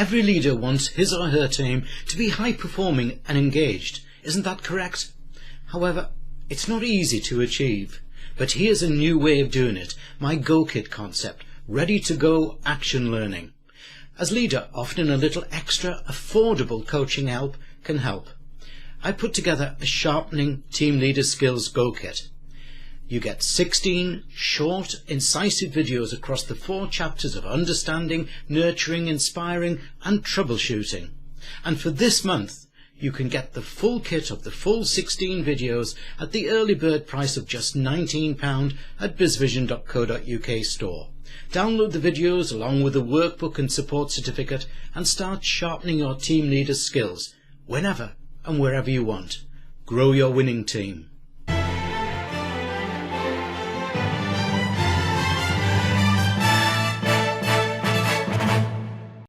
Every leader wants his or her team to be high-performing and engaged. Isn't that correct? However, it's not easy to achieve. But here's a new way of doing it, my GoKit concept, ready-to-go action learning. As leader, often a little extra affordable coaching help can help. I put together a Sharpening Team Leader Skills GoKit. You get 16 short, incisive videos across the 4 chapters of understanding, nurturing, inspiring and troubleshooting. And for this month, you can get the full kit of the full 16 videos at the early bird price of just £19 at bizvision.co.uk store. Download the videos along with the workbook and support certificate and start sharpening your team leader's skills whenever and wherever you want. Grow your winning team.